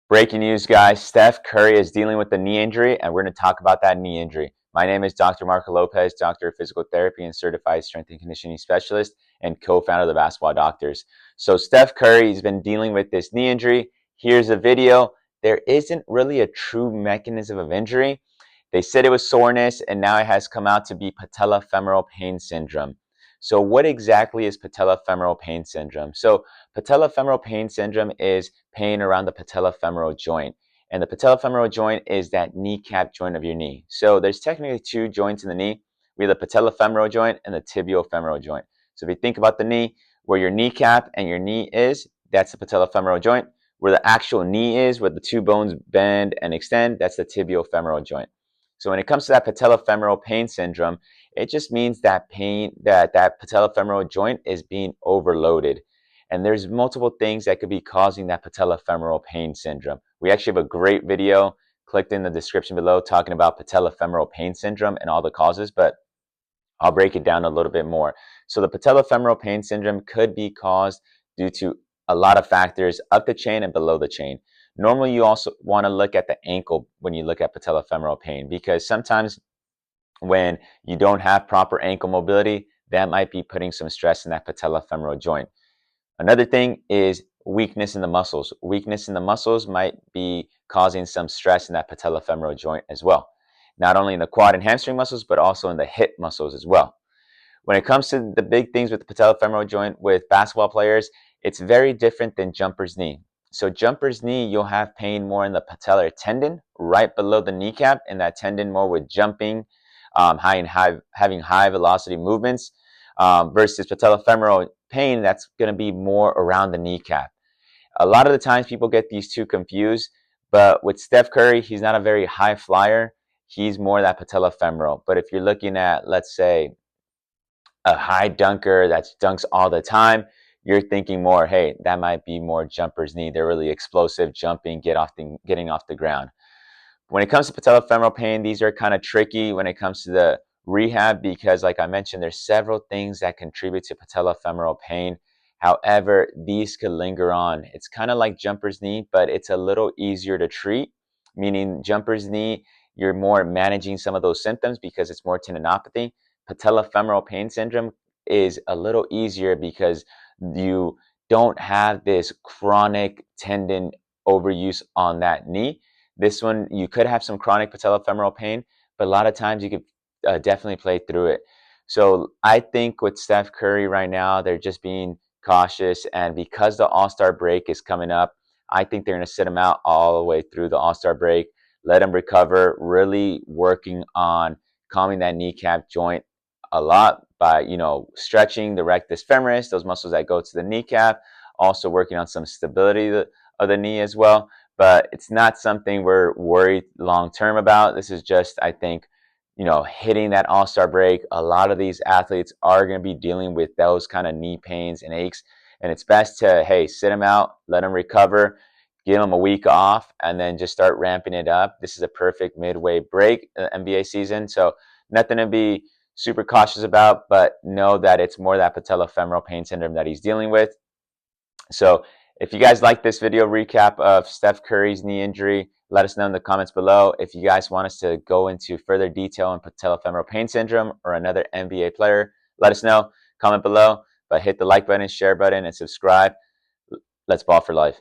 Breaking news, guys. Steph Curry is dealing with a knee injury, and we're going to talk about that knee injury. My name is Dr. Marco Lopez, Doctor of Physical Therapy and Certified Strength and Conditioning Specialist, and co-founder of the Basketball Doctors. So Steph Curry has been dealing with this knee injury. Here's a video. There isn't really a true mechanism of injury. They said it was soreness, and now it has come out to be patellofemoral pain syndrome. So what exactly is patellofemoral pain syndrome? So patellofemoral pain syndrome is pain around the patellofemoral joint. And the patellofemoral joint is that kneecap joint of your knee. So there's technically two joints in the knee. We have the patellofemoral joint and the tibiofemoral joint. So if you think about the knee, where your kneecap and your knee is, that's the patellofemoral joint. Where the actual knee is, where the two bones bend and extend, that's the tibiofemoral joint. So when it comes to that patellofemoral pain syndrome, it just means that that patellofemoral joint is being overloaded. And there's multiple things that could be causing that patellofemoral pain syndrome. We actually have a great video clicked in the description below talking about patellofemoral pain syndrome and all the causes, but I'll break it down a little bit more. So the patellofemoral pain syndrome could be caused due to a lot of factors up the chain and below the chain. Normally, you also want to look at the ankle when you look at patellofemoral pain, because sometimes when you don't have proper ankle mobility, that might be putting some stress in that patellofemoral joint. Another thing is weakness in the muscles. Weakness in the muscles might be causing some stress in that patellofemoral joint as well. Not only in the quad and hamstring muscles, but also in the hip muscles as well. When it comes to the big things with the patellofemoral joint with basketball players, it's very different than jumper's knee. So jumper's knee, you'll have pain more in the patellar tendon, right below the kneecap, and that tendon more with jumping, having high velocity movements, versus patellofemoral pain that's going to be more around the kneecap. A lot of the times people get these two confused, but with Steph Curry, he's not a very high flyer. He's more that patellofemoral. But if you're looking at, let's say, a high dunker that dunks all the time, you're thinking more, hey, that might be more jumper's knee. They're really explosive, jumping, getting off the ground. When it comes to patellofemoral pain, these are kind of tricky when it comes to the rehab because, like I mentioned, there's several things that contribute to patellofemoral pain. However, these could linger on. It's kind of like jumper's knee, but it's a little easier to treat, meaning jumper's knee, you're more managing some of those symptoms because it's more tendinopathy. Patellofemoral pain syndrome is a little easier because you don't have this chronic tendon overuse on that knee. This one, you could have some chronic patellofemoral pain, but a lot of times you could definitely play through it. So I think with Steph Curry right now, they're just being cautious. And because the All-Star break is coming up, I think they're going to sit him out all the way through the All-Star break, let him recover, really working on calming that kneecap joint a lot by, stretching the rectus femoris, those muscles that go to the kneecap, also working on some stability of the knee as well. But it's not something we're worried long term about. This is just, I think, hitting that All-Star break. A lot of these athletes are going to be dealing with those kind of knee pains and aches. And it's best to, hey, sit them out, let them recover, give them a week off, and then just start ramping it up. This is a perfect midway break, NBA season. So nothing to be super cautious about, but know that it's more that patellofemoral pain syndrome that he's dealing with. So if you guys like this video recap of Steph Curry's knee injury, let us know in the comments below. If you guys want us to go into further detail on patellofemoral pain syndrome or another NBA player, let us know. Comment below, but hit the like button, share button, and subscribe. Let's ball for life.